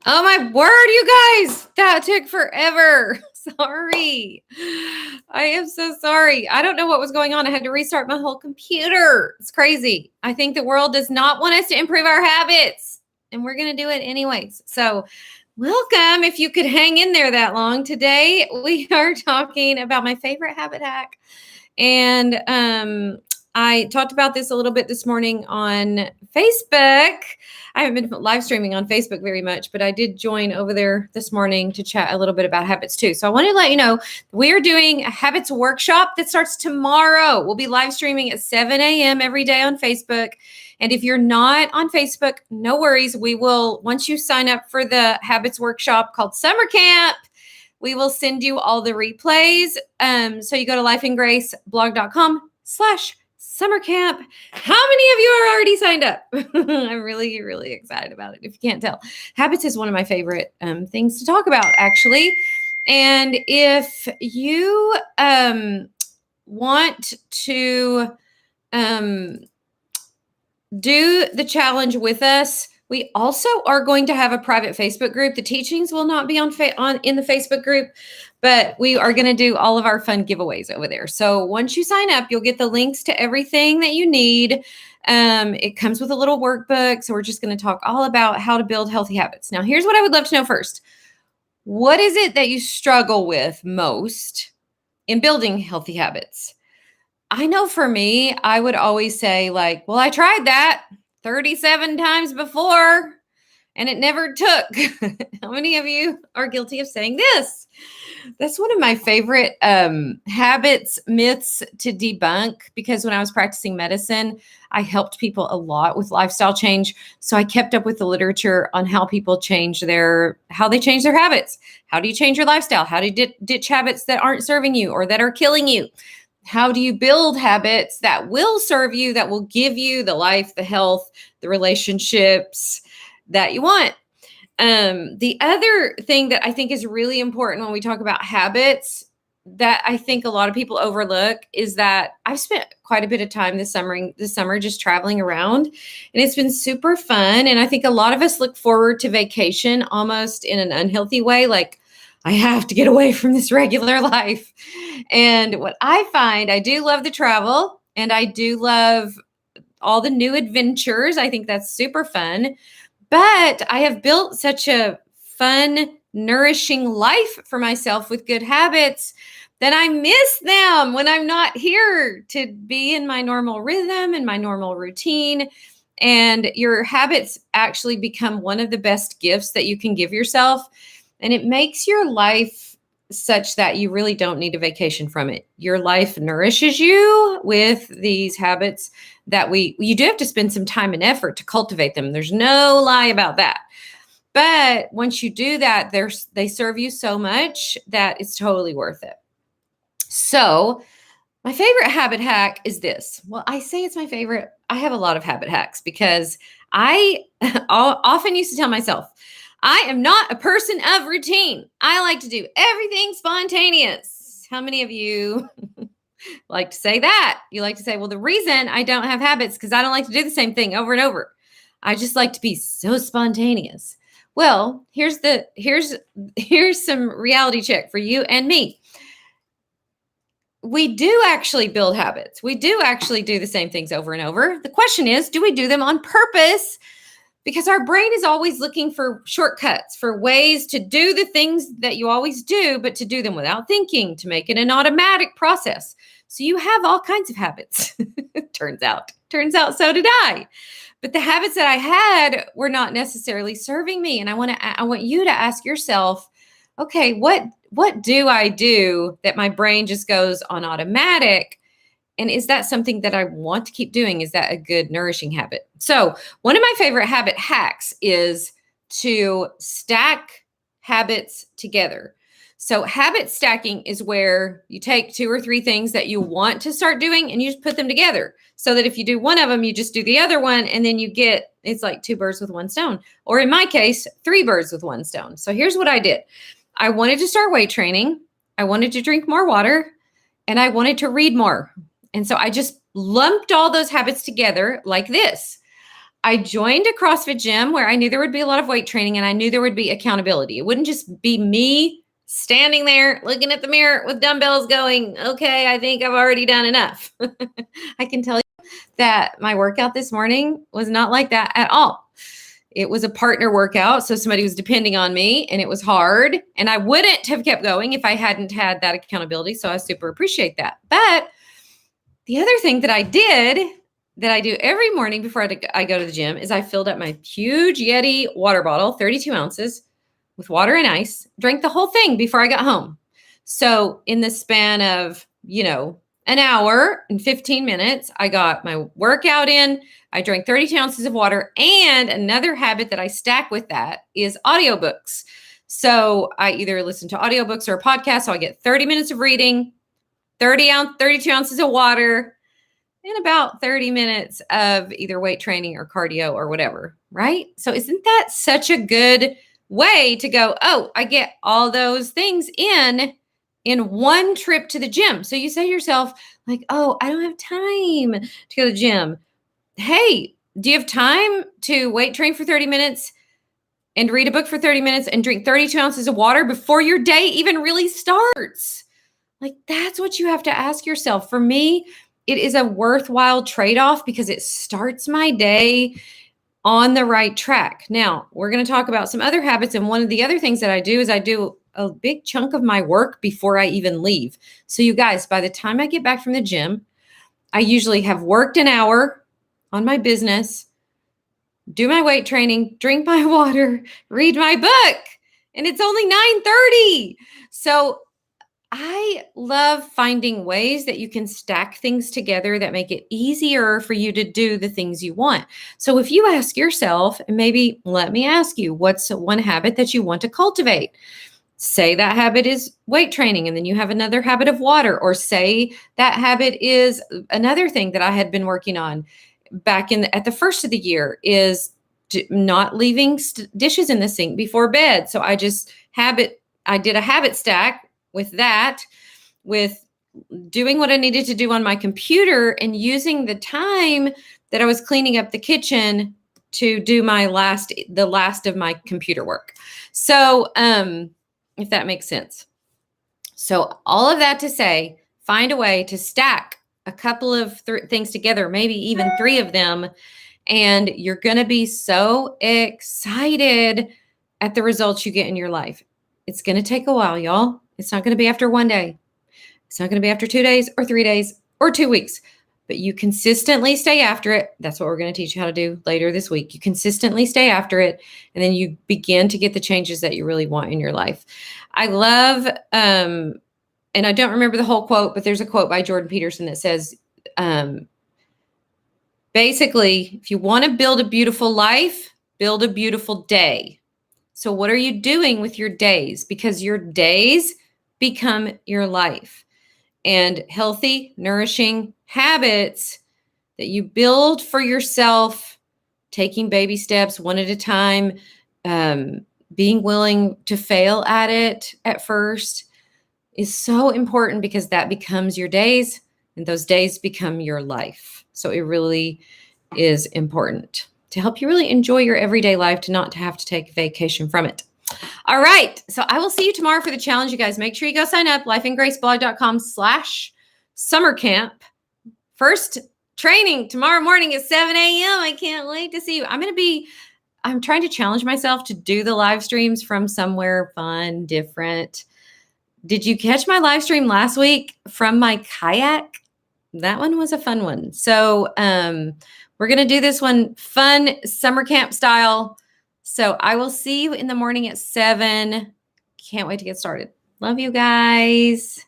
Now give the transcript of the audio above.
Oh my word, you guys, that took forever. Sorry. I am so sorry. I don't know what was going on. I had to restart my whole computer. It's crazy. I think the world does not want us to improve our habits, and we're going to do it anyways. So, welcome. If you could hang in there that long, today we are talking about my favorite habit hack. And I talked about this a little bit this morning on Facebook. I haven't been live streaming on Facebook very much, but I did join over there this morning to chat a little bit about habits too. So I wanted to let you know we are doing a habits workshop that starts tomorrow. We'll be live streaming at 7 a.m. every day on Facebook. And if you're not on Facebook, no worries. We will, once you sign up for the habits workshop called Summer Camp, we will send you all the replays. So you go to lifeandgraceblog.com/summer camp. How many of you are already signed up? I'm really, really excited about it. If you can't tell, habits is one of my favorite things to talk about, actually. And if you want to do the challenge with us, we also are going to have a private Facebook group. The teachings will not be in the Facebook group, but we are going to do all of our fun giveaways over there. So once you sign up, you'll get the links to everything that you need. It comes with a little workbook. So we're just going to talk all about how to build healthy habits. Now, here's what I would love to know first. What is it that you struggle with most in building healthy habits? I know for me, I would always say like, well, I tried that 37 times before and it never took. How many of you are guilty of saying this? That's one of my favorite habits, myths to debunk, because when I was practicing medicine, I helped people a lot with lifestyle change. So I kept up with the literature on how people change how they change their habits. How do you change your lifestyle? How do you ditch habits that aren't serving you or that are killing you? How do you build habits that will serve you, that will give you the life, the health, the relationships that you want? The other thing that I think is really important when we talk about habits that I think a lot of people overlook is that I've spent quite a bit of time this summer just traveling around, and it's been super fun. And I think a lot of us look forward to vacation almost in an unhealthy way, like, I have to get away from this regular life. And what I find, I do love the travel and I do love all the new adventures. I think that's super fun. But I have built such a fun, nourishing life for myself with good habits that I miss them when I'm not here to be in my normal rhythm and my normal routine. And your habits actually become one of the best gifts that you can give yourself. And it makes your life such that you really don't need a vacation from it. Your life nourishes you with these habits that you do have to spend some time and effort to cultivate them. There's no lie about that. But once you do that, they serve you so much that it's totally worth it. So my favorite habit hack is this. Well, I say it's my favorite. I have a lot of habit hacks because I often used to tell myself, I am not a person of routine. I like to do everything spontaneous. How many of you like to say that? You like to say, well, the reason I don't have habits because I don't like to do the same thing over and over. I just like to be so spontaneous. Well, here's some reality check for you and me. We do actually build habits. We do actually do the same things over and over. The question is, do we do them on purpose? Because our brain is always looking for shortcuts, for ways to do the things that you always do, but to do them without thinking, to make it an automatic process. So you have all kinds of habits. Turns out so did I. But the habits that I had were not necessarily serving me. And I want you to ask yourself, okay, what do I do that my brain just goes on automatic? And is that something that I want to keep doing? Is that a good, nourishing habit? So one of my favorite habit hacks is to stack habits together. So habit stacking is where you take 2 or 3 things that you want to start doing and you just put them together so that if you do one of them, you just do the other one. And then it's like 2 birds with one stone. Or in my case, 3 birds with one stone. So here's what I did. I wanted to start weight training. I wanted to drink more water and I wanted to read more. And so I just lumped all those habits together like this. I joined a CrossFit gym where I knew there would be a lot of weight training and I knew there would be accountability. It wouldn't just be me standing there looking at the mirror with dumbbells going, okay, I think I've already done enough. I can tell you that my workout this morning was not like that at all. It was a partner workout. So somebody was depending on me and it was hard. And I wouldn't have kept going if I hadn't had that accountability. So I super appreciate that. But the other thing that I did that I do every morning before I go to the gym is I filled up my huge Yeti water bottle, 32 ounces, with water and ice, drank the whole thing before I got home. So in the span of, an hour and 15 minutes, I got my workout in. I drank 32 ounces of water. And another habit that I stack with that is audiobooks. So I either listen to audiobooks or a podcast. So I get 30 minutes of reading, 32 ounces of water, and about 30 minutes of either weight training or cardio or whatever, right? So isn't that such a good way to go, oh, I get all those things in one trip to the gym. So you say to yourself, like, oh, I don't have time to go to the gym. Hey, do you have time to weight train for 30 minutes and read a book for 30 minutes and drink 32 ounces of water before your day even really starts? Like, that's what you have to ask yourself. For me, it is a worthwhile trade-off because it starts my day on the right track. Now, we're going to talk about some other habits. And one of the other things that I do is I do a big chunk of my work before I even leave. So you guys, by the time I get back from the gym, I usually have worked an hour on my business, do my weight training, drink my water, read my book, and it's only 9:30. So I love finding ways that you can stack things together that make it easier for you to do the things you want. So if you ask yourself, and maybe let me ask you, what's one habit that you want to cultivate? Say that habit is weight training, and then you have another habit of water, or say that habit is another thing that I had been working on back at the first of the year is not leaving dishes in the sink before bed. So I did a habit stack with that, with doing what I needed to do on my computer and using the time that I was cleaning up the kitchen to do the last of my computer work. So, if that makes sense. So all of that to say, find a way to stack a couple of things together, maybe even 3 of them, and you're going to be so excited at the results you get in your life. It's going to take a while, y'all. It's not going to be after one day. It's not going to be after 2 days or 3 days or 2 weeks, but you consistently stay after it. That's what we're going to teach you how to do later this week. You consistently stay after it, and then you begin to get the changes that you really want in your life. I love, and I don't remember the whole quote, but there's a quote by Jordan Peterson that says, basically, if you want to build a beautiful life, build a beautiful day. So what are you doing with your days? Because your days become your life. And healthy, nourishing habits that you build for yourself, taking baby steps one at a time, being willing to fail at it at first is so important, because that becomes your days and those days become your life. So it really is important to help you really enjoy your everyday life, to not have to take a vacation from it. All right. So I will see you tomorrow for the challenge. You guys, make sure you go sign up, lifeandgraceblog.com/summercamp. First training tomorrow morning at 7 a.m. I can't wait to see you. I'm trying to challenge myself to do the live streams from somewhere fun, different. Did you catch my live stream last week from my kayak? That one was a fun one. So we're going to do this one fun summer camp style. So I will see you in the morning at 7. Can't wait to get started. Love you guys.